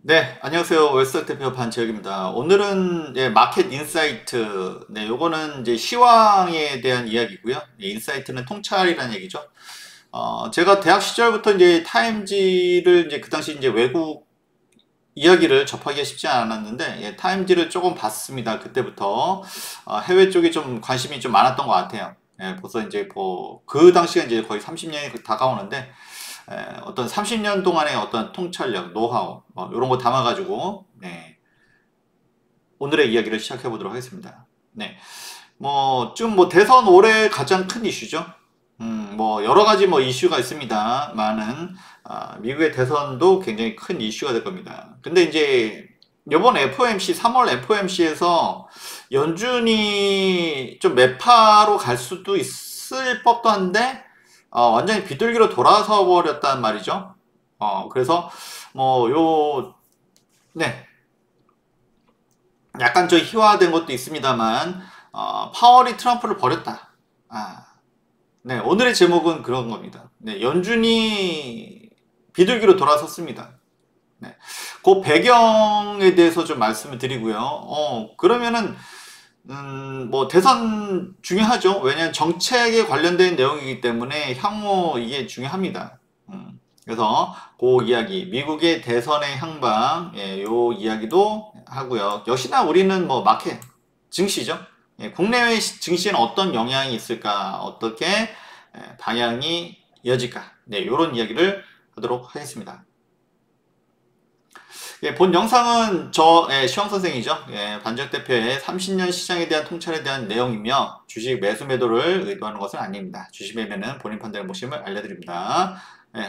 네, 안녕하세요. 웰스트럭 대표 반지혁입니다. 오늘은 마켓 인사이트, 요거는 이제 시황에 대한 이야기고요. 인사이트는 통찰이라는 얘기죠. 제가 대학 시절부터 이제 타임지를 이제 그 당시 이제 외국 이야기를 접하기가 쉽지 않았는데, 타임지를 조금 봤습니다. 그때부터 해외 쪽에 좀 관심이 좀 많았던 것 같아요. 벌써 이제 뭐 그 당시가 이제 거의 30년이 다가오는데. 어떤 30년 동안의 어떤 통찰력, 노하우, 이런 거 담아가지고, 오늘의 이야기를 시작해 보도록 하겠습니다. 지금 뭐 대선 올해 가장 큰 이슈죠. 뭐 여러 가지 뭐 이슈가 있습니다만은, 미국의 대선도 굉장히 큰 이슈가 될 겁니다. 근데 이제 이번 FOMC, 3월 FOMC에서 연준이 좀 매파로 갈 수도 있을 법도 한데, 완전히 비둘기로 돌아서 버렸단 말이죠. 그래서, 뭐, 약간 좀 희화된 것도 있습니다만, 파월이 트럼프를 버렸다. 오늘의 제목은 그런 겁니다. 연준이 비둘기로 돌아섰습니다. 그 배경에 대해서 좀 말씀을 드리고요. 그러면은, 뭐 대선 중요하죠. 왜냐하면 정책에 관련된 내용이기 때문에 향후 이게 중요합니다. 그래서 그 이야기, 미국의 대선의 향방, 요 이야기도 하고요. 역시나 우리는 뭐 마켓, 증시죠. 국내외 증시는 어떤 영향이 있을까, 어떻게 방향이 이어질까, 요런 이야기를 하도록 하겠습니다. 본 영상은 시영 선생이죠. 반지혁 대표의 30년 시장에 대한 통찰에 대한 내용이며 주식 매수 매도를 의도하는 것은 아닙니다. 주식 매매는 본인 판단을 모심을 알려드립니다.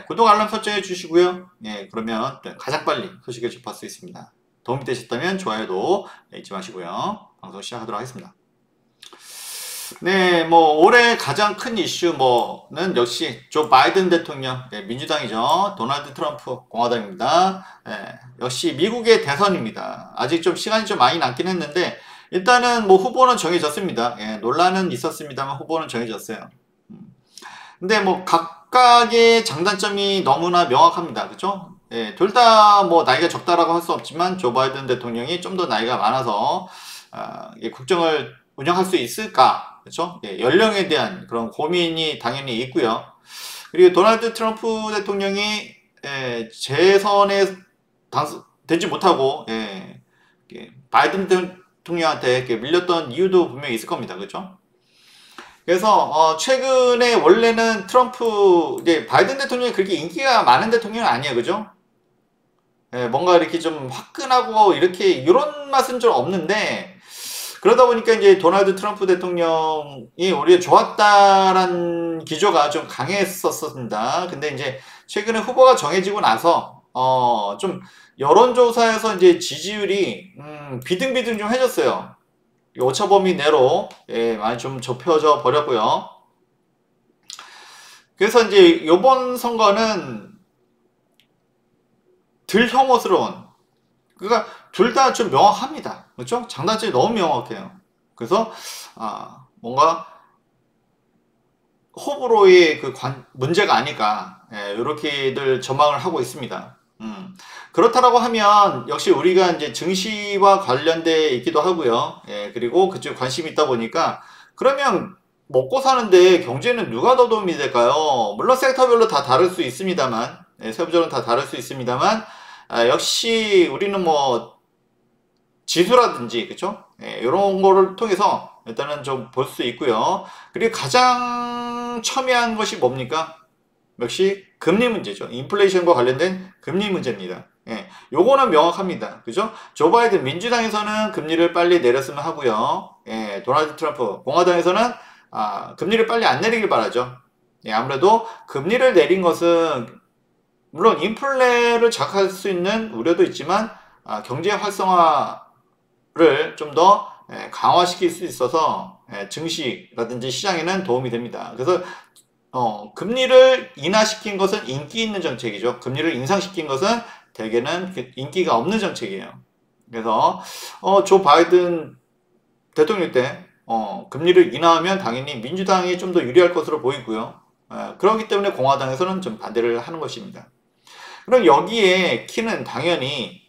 구독 알람 설정해 주시고요. 그러면 가장 빨리 소식을 접할 수 있습니다. 도움이 되셨다면 좋아요도 잊지 마시고요. 방송 시작하도록 하겠습니다. 뭐 올해 가장 큰 이슈는 역시 조 바이든 대통령, 민주당이죠. 도널드 트럼프 공화당입니다. 역시 미국의 대선입니다. 아직 좀 시간이 좀 많이 남긴 했는데 일단은 뭐 후보는 정해졌습니다. 논란은 있었습니다만 후보는 정해졌어요. 근데 뭐 각각의 장단점이 너무나 명확합니다. 그죠? 둘 다 뭐 나이가 적다라고 할 수 없지만 조 바이든 대통령이 좀 더 나이가 많아서 국정을 운영할 수 있을까? 그렇죠? 연령에 대한 그런 고민이 당연히 있고요. 그리고 도널드 트럼프 대통령이 재선에 되지 못하고 바이든 대통령한테 밀렸던 이유도 분명히 있을 겁니다. 그렇죠? 그래서 최근에 원래는 바이든 대통령이 그렇게 인기가 많은 대통령은 아니에요. 그죠? 뭔가 이렇게 좀 화끈하고 이런 맛은 좀 없는데 그러다 보니까 이제 도널드 트럼프 대통령이 오히려 좋았다라는 기조가 좀 강했었습니다. 근데 이제 최근에 후보가 정해지고 나서 좀 여론조사에서 이제 지지율이 비등비등 좀 해졌어요. 오차범위 내로 많이 좀 좁혀져 버렸고요. 그래서 이제 이번 선거는 덜 혐오스러운, 그러니까 둘 다 좀 명확합니다. 그렇죠? 장단점이 너무 명확해요. 그래서 뭔가 호불호의 문제가 아닐까, 이렇게들 전망을 하고 있습니다. 그렇다라고 하면 역시 우리가 이제 증시와 관련돼 있기도 하고요. 그리고 그쪽에 관심이 있다 보니까 그러면 먹고 사는데 경제는 누가 더 도움이 될까요? 물론 섹터별로 다 다를 수 있습니다만, 세부적으로는 다 다를 수 있습니다만, 역시 우리는 뭐 지수라든지 그쵸? 이런 거를 통해서 일단은 좀 볼 수 있고요. 그리고 가장 첨예한 것이 뭡니까? 역시 금리 문제죠. 인플레이션과 관련된 금리 문제입니다. 요거는 명확합니다. 그죠? 조 바이든 민주당에서는 금리를 빨리 내렸으면 하고요. 도널드 트럼프 공화당에서는 금리를 빨리 안 내리길 바라죠. 아무래도 금리를 내린 것은 물론 인플레를 자극할 수 있는 우려도 있지만 경제 활성화를 좀 더 강화시킬 수 있어서 증시라든지 시장에는 도움이 됩니다. 그래서 금리를 인하시킨 것은 인기 있는 정책이죠. 금리를 인상시킨 것은 대개는 인기가 없는 정책이에요. 그래서 조 바이든 대통령 때 금리를 인하하면 당연히 민주당이 좀 더 유리할 것으로 보이고요. 그렇기 때문에 공화당에서는 좀 반대를 하는 것입니다. 그럼 여기에 키는 당연히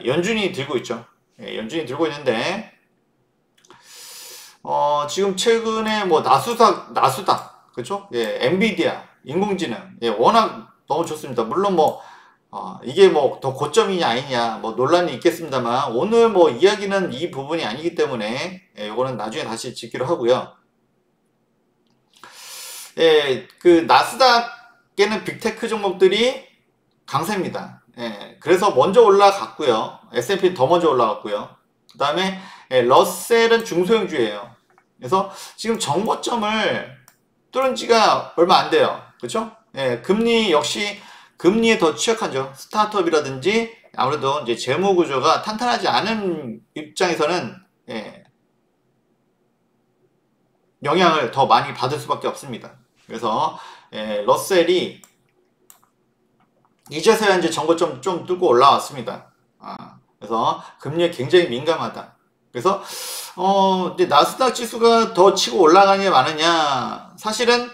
연준이 들고 있죠. 연준이 들고 있는데 지금 최근에 뭐 나스닥 그죠? 엔비디아 인공지능 워낙 너무 좋습니다. 물론 뭐 이게 뭐 더 고점이냐 아니냐 뭐 논란이 있겠습니다만 오늘 뭐 이야기는 이 부분이 아니기 때문에 이거는 나중에 다시 짓기로 하고요. 그 나스닥에는 빅테크 종목들이 강세입니다. 그래서 먼저 올라갔고요. S&P는 더 먼저 올라갔고요. 그 다음에 러셀은 중소형주예요. 그래서 지금 정고점을 뚫은 지가 얼마 안 돼요. 그렇죠? 금리 역시 금리에 더 취약하죠. 스타트업이라든지 아무래도 이제 재무 구조가 탄탄하지 않은 입장에서는 영향을 더 많이 받을 수밖에 없습니다. 그래서 러셀이 이제서야 이제 정고점 좀 뚫고 올라왔습니다. 그래서 금리에 굉장히 민감하다. 그래서 이제 나스닥 지수가 더 치고 올라가느냐 마느냐 사실은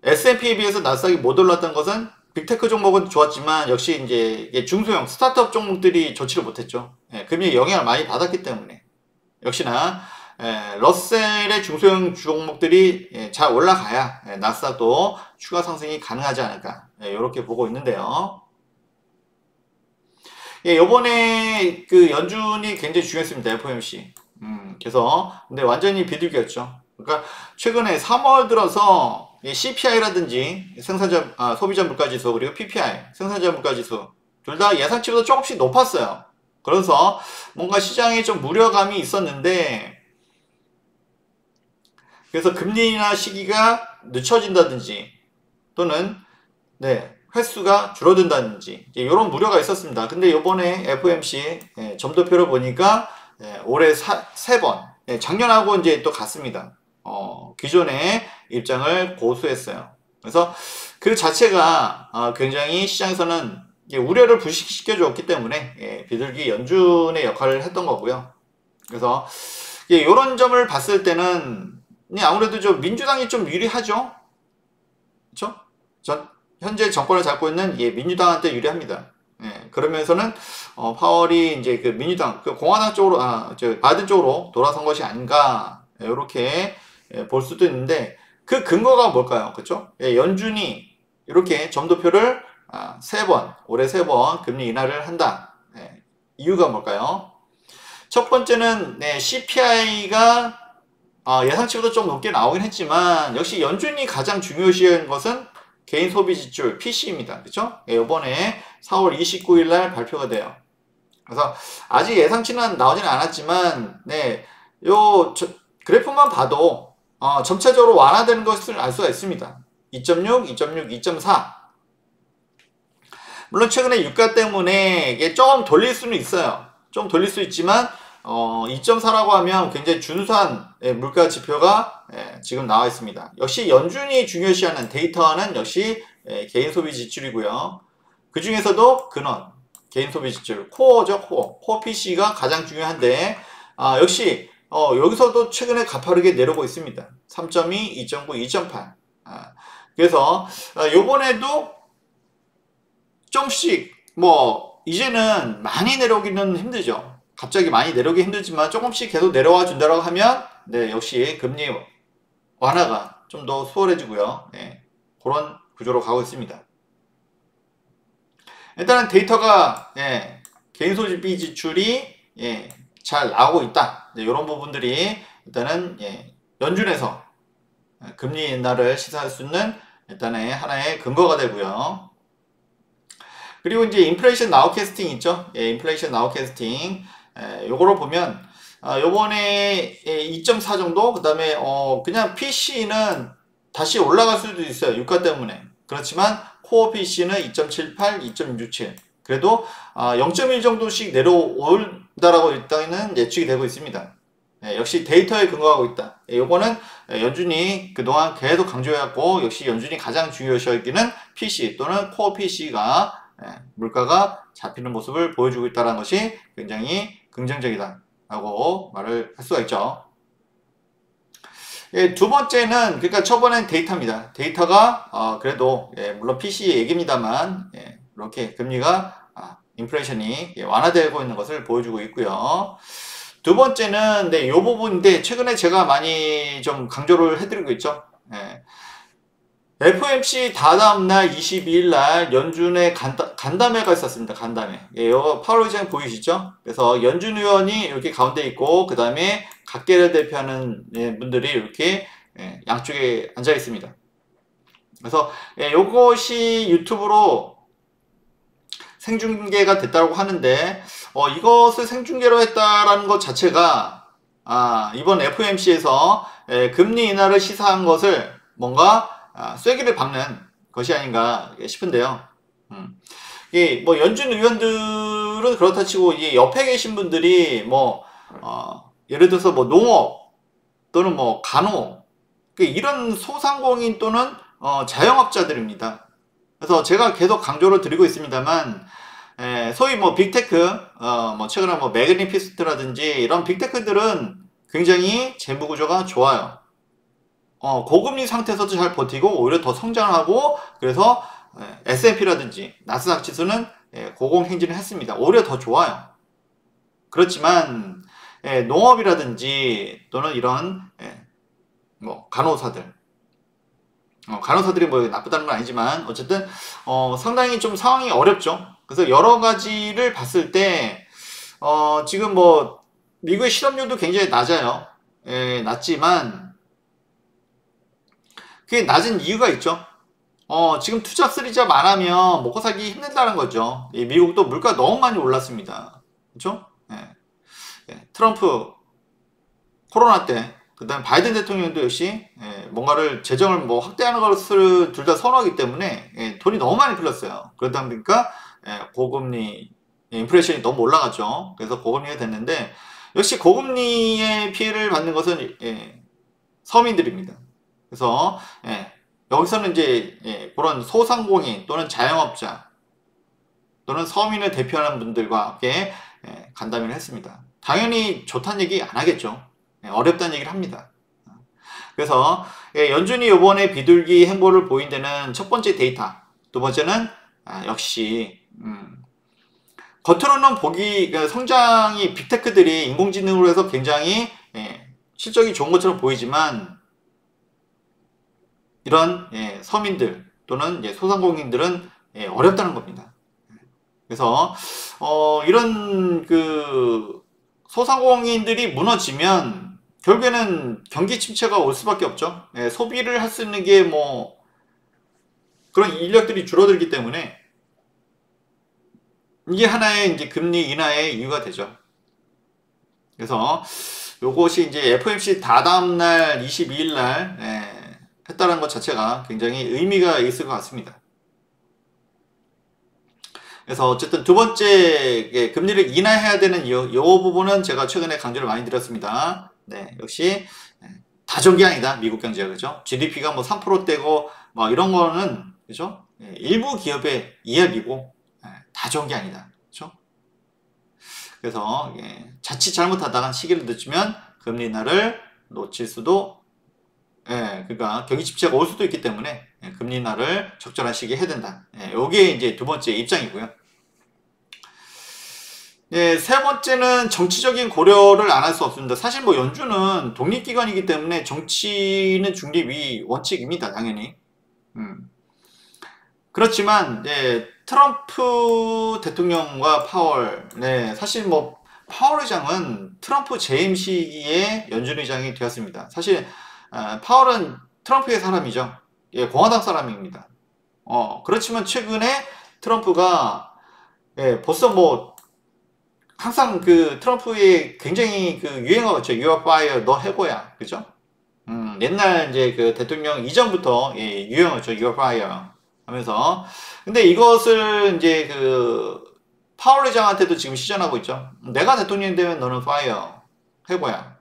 S&P에 비해서 나스닥이 못 올랐던 것은 빅테크 종목은 좋았지만 역시 이제 중소형 스타트업 종목들이 좋지를 못했죠. 금리에 영향을 많이 받았기 때문에 역시나 러셀의 중소형 종목들이 잘 올라가야 나스닥도 추가 상승이 가능하지 않을까 이렇게 보고 있는데요. 요번에 그 연준이 굉장히 중요했습니다. FOMC. 그래서 근데 완전히 비둘기였죠. 그러니까 최근에 3월 들어서 CPI라든지 소비자 물가지수 그리고 PPI 생산자 물가지수 둘 다 예상치보다 조금씩 높았어요. 그래서 뭔가 시장에 좀 우려감이 있었는데 그래서 금리 인하 시기가 늦춰진다든지 또는 횟수가 줄어든다든지 이런 우려가 있었습니다. 근데 이번에 FOMC 점도표를 보니까 올해 3번 작년하고 이제 또 같습니다. 기존의 입장을 고수했어요. 그래서 그 자체가 굉장히 시장에서는 우려를 불식시켜 줬기 때문에 비둘기 연준의 역할을 했던 거고요. 그래서 이런 점을 봤을 때는 아무래도 좀 민주당이 좀 유리하죠. 그렇죠? 현재 정권을 잡고 있는 민주당한테 유리합니다. 그러면서는 파월이 이제 그 민주당, 그 공화당 쪽으로, 바이든 쪽으로 돌아선 것이 아닌가 이렇게 볼 수도 있는데 그 근거가 뭘까요? 그렇죠? 연준이 이렇게 점도표를 3번, 올해 3번 금리 인하를 한다. 이유가 뭘까요? 첫 번째는 CPI가 예상치보다 좀 높게 나오긴 했지만 역시 연준이 가장 중요시한 것은 개인 소비 지출 PC입니다. 그렇죠? 이번에 4월 29일 날 발표가 돼요. 그래서 아직 예상치는 나오지는 않았지만 요 그래프만 봐도 점차적으로 완화되는 것을 알 수가 있습니다. 2.6, 2.6, 2.4 물론 최근에 유가 때문에 이게 좀 돌릴 수는 있어요. 좀 돌릴 수 있지만 2.4라고 하면 굉장히 준수한 물가 지표가 지금 나와 있습니다. 역시 연준이 중요시하는 데이터는 역시 개인 소비 지출이고요. 그 중에서도 근원, 개인 소비 지출, 코어죠, 코어 PC가 가장 중요한데 역시 여기서도 최근에 가파르게 내려오고 있습니다. 3.2, 2.9, 2.8 그래서 요번에도 좀씩 뭐 이제는 많이 내려오기는 힘들죠. 갑자기 많이 내려오기 힘들지만 조금씩 계속 내려와 준다고 하면 역시 금리 완화가 좀 더 수월해지고요. 그런 구조로 가고 있습니다. 일단은 데이터가 개인 소비 지출이 잘 나오고 있다. 이런 부분들이 일단은 연준에서 금리 인하를 시사할 수 있는 일단은 하나의 근거가 되고요. 그리고 이제 인플레이션 나우캐스팅 있죠. 인플레이션 나우캐스팅 요거를 보면 요번에 2.4 정도 그 다음에 그냥 PC는 다시 올라갈 수도 있어요. 유가 때문에. 그렇지만 코어 PC는 2.78, 2.67 그래도 0.1 정도씩 내려온다라고 일단은 예측이 되고 있습니다. 역시 데이터에 근거하고 있다. 요거는 연준이 그동안 계속 강조해왔고 역시 연준이 가장 중요시하기는 PC 또는 코어 PC가 물가가 잡히는 모습을 보여주고 있다는 것이 굉장히 긍정적이다 라고 말을 할 수가 있죠. 두 번째는 그러니까 첫 번째는 데이터입니다. 데이터가 그래도 물론 PC 얘기입니다만 이렇게 금리가 인플레이션이 완화되고 있는 것을 보여주고 있고요. 두 번째는 이 부분인데 최근에 제가 많이 좀 강조를 해드리고 있죠. FOMC 다다음 날 22일 날 연준의 간담회가 있었습니다. 간담회. 이거 파월 의장 보이시죠? 그래서 연준 의원이 이렇게 가운데 있고 그 다음에 각계를 대표하는 분들이 이렇게 양쪽에 앉아 있습니다. 그래서 이것이 유튜브로 생중계가 됐다고 하는데 이것을 생중계로 했다라는 것 자체가 이번 FOMC에서 금리 인하를 시사한 것을 뭔가 쐐기를 박는 것이 아닌가 싶은데요. 뭐 연준 의원들은 그렇다 치고 이 옆에 계신 분들이 뭐 예를 들어서 뭐 농업 또는 뭐 간호 이런 소상공인 또는 자영업자들입니다. 그래서 제가 계속 강조를 드리고 있습니다만 소위 뭐 빅테크 뭐 최근에 뭐 매그니피스트라든지 이런 빅테크들은 굉장히 재무 구조가 좋아요. 고금리 상태에서도 잘 버티고 오히려 더 성장하고 그래서 S&P라든지 나스닥 지수는 고공행진을 했습니다. 오히려 더 좋아요. 그렇지만 농업이라든지 또는 이런 뭐 간호사들 간호사들이 뭐 나쁘다는 건 아니지만 어쨌든 상당히 좀 상황이 어렵죠. 그래서 여러 가지를 봤을 때 지금 뭐 미국의 실업률도 굉장히 낮아요. 낮지만 그게 낮은 이유가 있죠. 지금 투자 쓰리잡 안 하면 먹고 살기 힘들다는 거죠. 미국도 물가 너무 많이 올랐습니다. 그렇죠? 트럼프 코로나 때 그 다음 바이든 대통령도 역시 뭔가를 재정을 뭐 확대하는 것을 둘 다 선호하기 때문에 돈이 너무 많이 풀렸어요. 그러다 보니까 고금리 인플레이션이 너무 올라가죠. 그래서 고금리가 됐는데 역시 고금리의 피해를 받는 것은 서민들입니다. 그래서 여기서는 이제 그런 소상공인 또는 자영업자 또는 서민을 대표하는 분들과 함께 간담회를 했습니다. 당연히 좋다는 얘기 안 하겠죠. 어렵다는 얘기를 합니다. 그래서 연준이 이번에 비둘기 행보를 보인 데는 첫 번째 데이터, 두 번째는 역시 겉으로는 보기 성장이 빅테크들이 인공지능으로 해서 굉장히 실적이 좋은 것처럼 보이지만 이런 서민들 또는 소상공인들은 어렵다는 겁니다. 그래서 이런 그 소상공인들이 무너지면 결국에는 경기 침체가 올 수밖에 없죠. 소비를 할 수 있는 게 뭐 그런 인력들이 줄어들기 때문에 이게 하나의 이제 금리 인하의 이유가 되죠. 그래서 요것이 이제 FOMC 다다음 날 22일 날 했다는 것 자체가 굉장히 의미가 있을 것 같습니다. 그래서 어쨌든 두 번째 금리를 인하해야 되는 이 부분은 제가 최근에 강조를 많이 드렸습니다. 역시 다 좋은 게 아니다. 미국 경제가 그죠? GDP가 뭐 3%대고 뭐 이런 거는 그죠? 일부 기업의 이야기고 다 좋은 게 아니다. 그죠? 그래서 자칫 잘못하다가 시기를 늦추면 금리 인하를 놓칠 수도 그러니까 경기 침체가 올 수도 있기 때문에 금리 인하를 적절한 시기에 해야 된다. 요게 이제 두 번째 입장이고요. 세 번째는 정치적인 고려를 안 할 수 없습니다. 사실 뭐 연준은 독립기관이기 때문에 정치는 중립이 원칙입니다. 당연히. 그렇지만 트럼프 대통령과 파월 사실 뭐 파월 의장은 트럼프 재임 시기에 연준 의장이 되었습니다. 사실 파월은 트럼프의 사람이죠. 공화당 사람입니다. 그렇지만 최근에 트럼프가 벌써 뭐 항상 그 트럼프의 굉장히 그 유행어였죠. You are fire, 너 해고야. 그죠? 옛날 이제 그 대통령 이전부터 유행어였죠. You are fire 하면서. 근데 이것을 이제 그 파월 의장한테도 지금 시전하고 있죠. 내가 대통령이 되면 너는 fire, 해고야.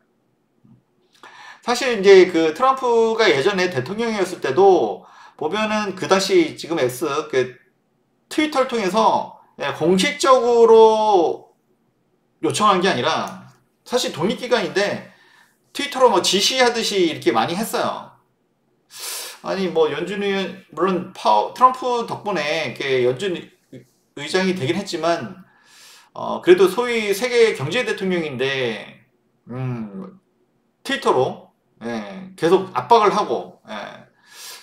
사실 이제 그 트럼프가 예전에 대통령이었을 때도 보면은 그 당시 지금 X 그 트위터를 통해서 공식적으로 요청한 게 아니라 사실 독립기관인데 트위터로 뭐 지시하듯이 이렇게 많이 했어요. 아니 뭐 연준이 물론 트럼프 덕분에 이렇게 연준 의장이 되긴 했지만 그래도 소위 세계 경제 대통령인데, 트위터로, 예, 계속 압박을 하고, 예,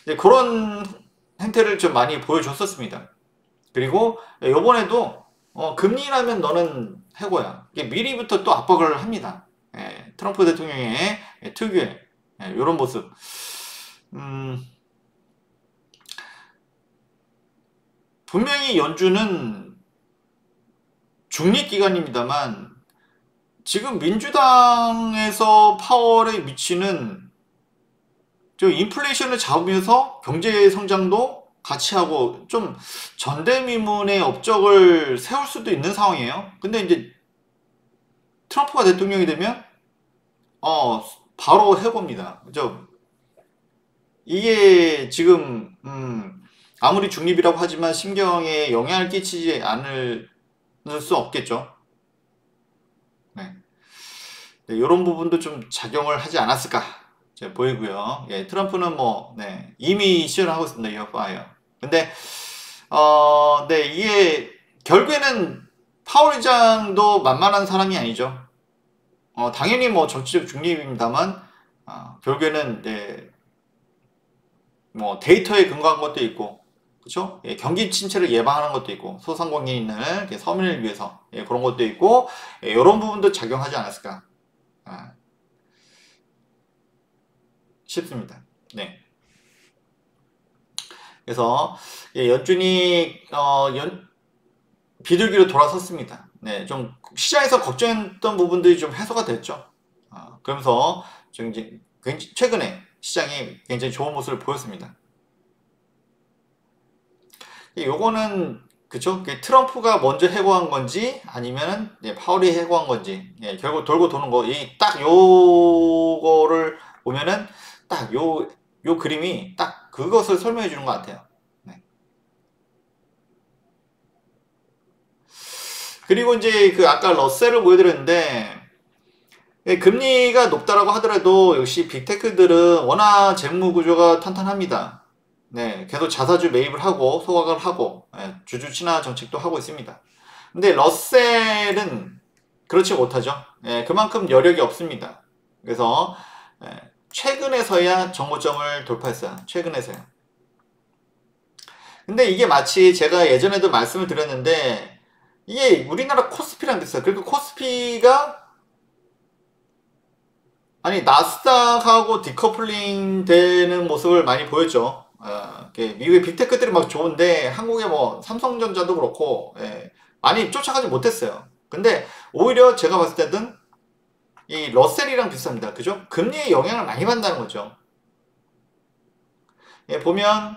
이제 그런 행태를 좀 많이 보여줬었습니다. 그리고 요번에도 금리라면 너는 해고야. 이게 미리부터 또 압박을 합니다. 예, 트럼프 대통령의 특유의 이런 모습. 분명히 연준은 중립기관입니다만 지금 민주당에서 파월에 미치는 저 인플레이션을 잡으면서 경제 성장도 같이 하고 좀 전대미문의 업적을 세울 수도 있는 상황이에요. 근데 이제 트럼프가 대통령이 되면 바로 해고입니다. 그죠? 이게 지금 아무리 중립이라고 하지만 심경에 영향을 끼치지 않을 수 없겠죠. 네. 네, 이런 부분도 좀 작용을 하지 않았을까 보이고요. 예, 트럼프는 뭐 이미 시연하고 있습니다. 이어파이어. 근데 네, 이게 결국에는 파월 의장도 만만한 사람이 아니죠. 당연히 뭐 정치적 중립입니다만 결국에는 뭐 데이터에 근거한 것도 있고, 그렇죠? 예, 경기 침체를 예방하는 것도 있고, 소상공인을 서민을 위해서 그런 것도 있고, 이런 부분도 작용하지 않았을까 싶습니다. 네. 그래서 연준이 비둘기로 돌아섰습니다. 네, 좀 시장에서 걱정했던 부분들이 좀 해소가 됐죠. 그러면서 좀 이제 최근에 시장이 굉장히 좋은 모습을 보였습니다. 요거는 그쵸? 트럼프가 먼저 해고한 건지 아니면 파월이 해고한 건지 결국 돌고 도는 거, 딱 요거를 보면은 딱 요 그림이 딱 그것을 설명해 주는 것 같아요. 네. 그리고 이제 아까 러셀을 보여드렸는데 금리가 높다라고 하더라도 역시 빅테크들은 워낙 재무 구조가 탄탄합니다. 네, 계속 자사주 매입을 하고 소각을 하고 주주 친화 정책도 하고 있습니다. 근데 러셀은 그렇지 못하죠. 그만큼 여력이 없습니다. 그래서 최근에서야 정고점을 돌파했어요. 최근에서야. 근데 이게 마치 제가 예전에도 말씀을 드렸는데 이게 우리나라 코스피랑 비슷해요. 그리고 코스피가 나스닥하고 디커플링 되는 모습을 많이 보였죠. 미국의 빅테크들이 막 좋은데 한국의 뭐 삼성전자도 그렇고 많이 쫓아가지 못했어요. 근데 오히려 제가 봤을 때는 이 러셀이랑 비슷합니다. 그죠? 금리의 영향을 많이 받는다는 거죠. 보면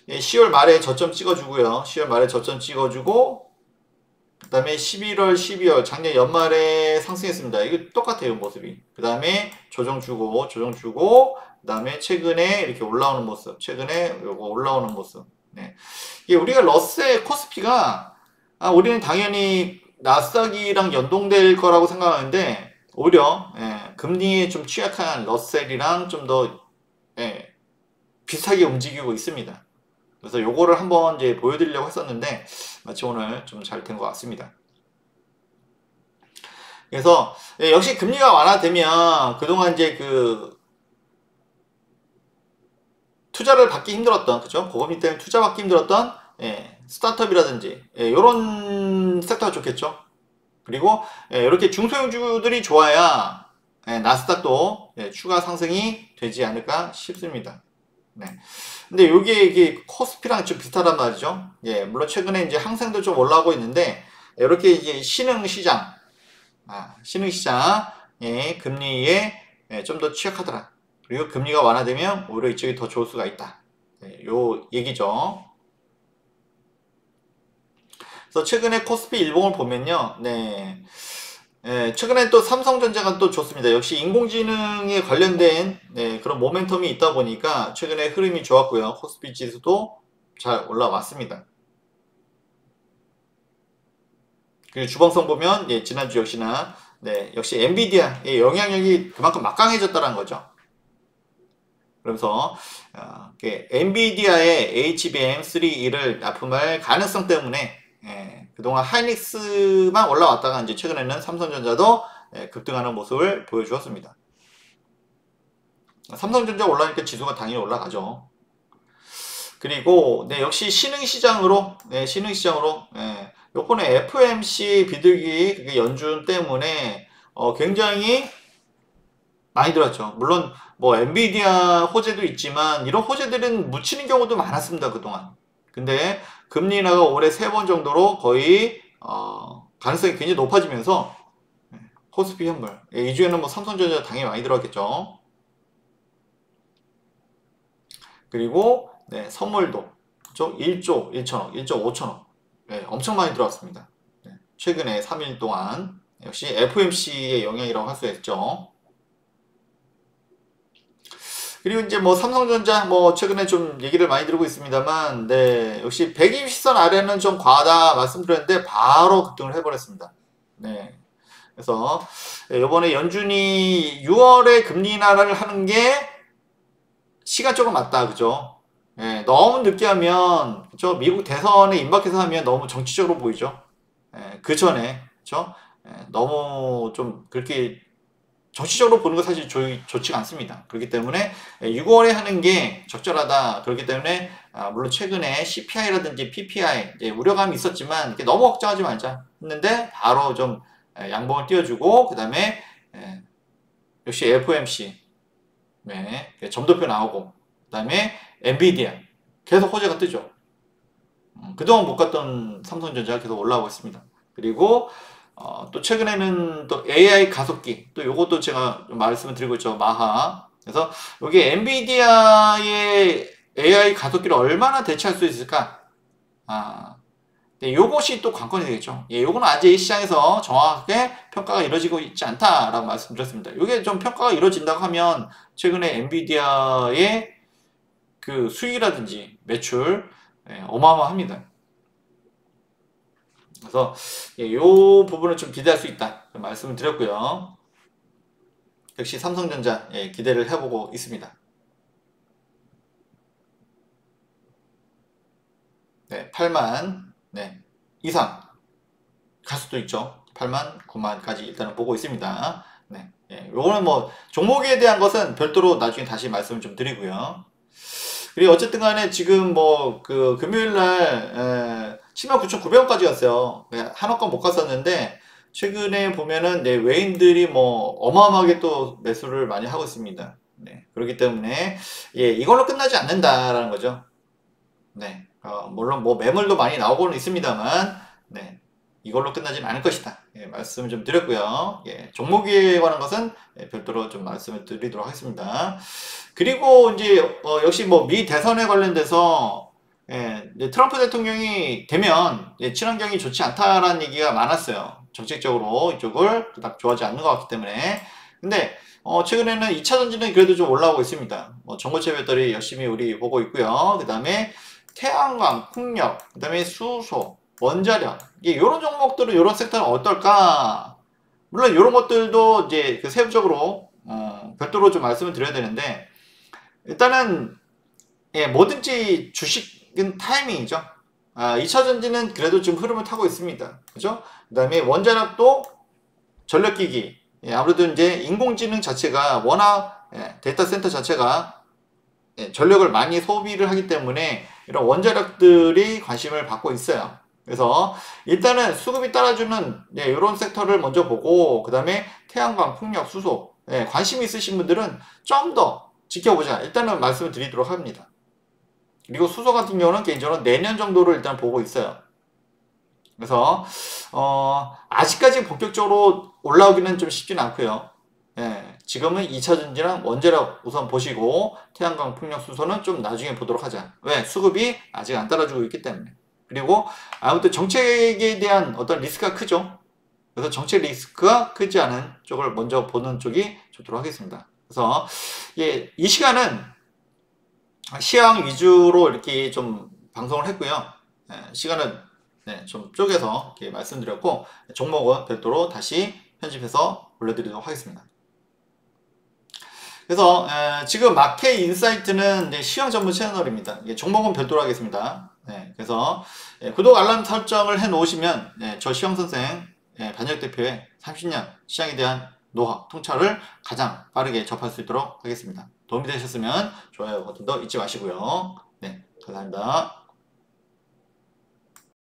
10월 말에 저점 찍어주고요. 10월 말에 저점 찍어주고 그 다음에 11월, 12월 작년 연말에 상승했습니다. 이거 똑같아요, 모습이. 그 다음에 조정 주고 그 다음에 최근에 이렇게 올라오는 모습, 최근에 요거 올라오는 모습. 네. 이게 우리가 러셀 코스피가 우리는 당연히 나스닥이랑 연동될 거라고 생각하는데 오히려 금리에 좀 취약한 러셀이랑 좀 더 비슷하게 움직이고 있습니다. 그래서 요거를 한번 이제 보여드리려고 했었는데 마치 오늘 좀 잘 된 것 같습니다. 그래서 역시 금리가 완화되면 그동안 이제 투자를 받기 힘들었던, 그죠? 고금리 때문에 투자 받기 힘들었던 스타트업이라든지 이런 섹터가 좋겠죠. 그리고 이렇게 중소형주들이 좋아야 나스닥도 추가 상승이 되지 않을까 싶습니다. 네. 근데 이게 코스피랑 좀 비슷하단 말이죠. 물론 최근에 이제 항생도 좀 올라오고 있는데, 이렇게 이제 신흥시장, 금리에 좀 더 취약하더라. 그리고 금리가 완화되면 오히려 이쪽이 더 좋을 수가 있다. 요 얘기죠. 그래서 최근에 코스피 일봉을 보면요. 최근에 또 삼성전자가 또 좋습니다. 역시 인공지능에 관련된 그런 모멘텀이 있다 보니까 최근에 흐름이 좋았고요. 코스피 지수도 잘 올라왔습니다. 그리고 주방성 보면 지난주 역시나 역시 엔비디아의 영향력이 그만큼 막강해졌다는 거죠. 그래서 엔비디아의 HBM3E를 납품할 가능성 때문에 그동안 하이닉스만 올라왔다가 이제 최근에는 삼성전자도 급등하는 모습을 보여주었습니다. 삼성전자 올라오니까 지수가 당연히 올라가죠. 그리고 역시 신흥시장으로 요번에 FOMC 비둘기 연준 때문에 굉장히 많이 들었죠. 물론 뭐 엔비디아 호재도 있지만 이런 호재들은 묻히는 경우도 많았습니다, 그동안. 근데 금리 인하가 올해 3번 정도로 거의 가능성이 굉장히 높아지면서 코스피 현물 이 중에는 뭐 삼성전자 당연히 많이 들어갔겠죠. 그리고 선물도 그렇죠? 1조 1천억, 1조 5천억 엄청 많이 들어왔습니다. 최근에 3일 동안 역시 FOMC의 영향이라고 할 수 있죠. 그리고 이제 뭐 삼성전자 뭐 최근에 좀 얘기를 많이 들고 있습니다만 역시 120선 아래는 좀 과하다 말씀드렸는데 바로 급등을 해버렸습니다. 그래서 이번에 연준이 6월에 금리 인하를 하는 게 시간적으로 맞다, 그죠? 너무 늦게 하면, 그죠? 미국 대선에 임박해서 하면 너무 정치적으로 보이죠? 그 전에, 그죠? 너무 좀 그렇게 정치적으로 보는 거 사실 좋지가 않습니다. 그렇기 때문에 6월에 하는 게 적절하다. 그렇기 때문에 물론 최근에 CPI라든지 PPI 우려감이 있었지만 너무 걱정하지 말자 했는데 바로 좀 양봉을 띄워주고 그 다음에 역시 FOMC 점도표 나오고 그 다음에 엔비디아 계속 호재가 뜨죠. 그동안 못 갔던 삼성전자가 계속 올라오고 있습니다. 그리고 또 최근에는 또 AI 가속기 또 요것도 제가 좀 말씀을 드리고 있죠. 마하. 그래서 여기 엔비디아의 AI 가속기를 얼마나 대체할 수 있을까? 요것이 또 관건이 되겠죠. 요거는 아직 시장에서 정확하게 평가가 이루어지고 있지 않다라고 말씀드렸습니다. 요게 좀 평가가 이루어진다고 하면 최근에 엔비디아의 그 수익이라든지 매출 어마어마합니다. 그래서 요 부분을 좀 기대할 수 있다 말씀을 드렸고요. 역시 삼성전자 기대를 해보고 있습니다. 8만 이상 갈 수도 있죠. 8만 9만까지 일단은 보고 있습니다. 요거는 뭐 종목에 대한 것은 별도로 나중에 다시 말씀을 좀 드리고요. 그리고 어쨌든 간에 지금 뭐 그 금요일날 79,900원까지 갔어요. 한옥권 못 갔었는데 최근에 보면은 외인들이 뭐 어마어마하게 또 매수를 많이 하고 있습니다. 그렇기 때문에 이걸로 끝나지 않는다라는 거죠. 물론 뭐 매물도 많이 나오고는 있습니다만 이걸로 끝나지는 않을 것이다. 말씀을 좀 드렸고요. 종목에 관한 것은 별도로 좀 말씀을 드리도록 하겠습니다. 그리고 이제 역시 뭐 미 대선에 관련돼서 트럼프 대통령이 되면 친환경이 좋지 않다라는 얘기가 많았어요. 정책적으로 이쪽을 그닥 좋아하지 않는 것 같기 때문에. 근데 최근에는 2차 전지는 그래도 좀 올라오고 있습니다. 전고체 배터리 열심히 우리 보고 있고요. 그 다음에 태양광, 풍력, 그 다음에 수소, 원자력 이런 종목들은 이런 섹터는 어떨까? 물론 이런 것들도 이제 그 세부적으로 별도로 좀 말씀을 드려야 되는데 일단은 뭐든지 주식은 타이밍이죠. 2차 전지는 그래도 좀 흐름을 타고 있습니다. 그죠? 그 다음에 원자력도 전력기기 아무래도 이제 인공지능 자체가 워낙 데이터 센터 자체가 전력을 많이 소비를 하기 때문에 이런 원자력들이 관심을 받고 있어요. 그래서 일단은 수급이 따라주는 이런 섹터를 먼저 보고 그 다음에 태양광, 풍력, 수소 관심 있으신 분들은 좀 더 지켜보자 일단은 말씀을 드리도록 합니다. 그리고 수소 같은 경우는 개인적으로 내년 정도를 일단 보고 있어요. 그래서 아직까지 본격적으로 올라오기는 좀 쉽진 않고요. 지금은 2차 전지랑 원자력 우선 보시고 태양광, 풍력, 수소는 좀 나중에 보도록 하자. 왜? 수급이 아직 안 따라주고 있기 때문에. 그리고 아무튼 정책에 대한 어떤 리스크가 크죠. 그래서 정책 리스크가 크지 않은 쪽을 먼저 보는 쪽이 좋도록 하겠습니다. 그래서 이 시간은 시황 위주로 이렇게 좀 방송을 했고요. 시간은 좀 쪼개서 이렇게 말씀드렸고 종목은 별도로 다시 편집해서 올려드리도록 하겠습니다. 그래서 지금 마켓 인사이트는 시황 전문 채널입니다. 종목은 별도로 하겠습니다. 네, 그래서 구독 알람 설정을 해 놓으시면 저 시영 선생 반역 대표의 30년 시장에 대한 노하우, 통찰을 가장 빠르게 접할 수 있도록 하겠습니다. 도움이 되셨으면 좋아요 버튼도 잊지 마시고요. 네, 감사합니다.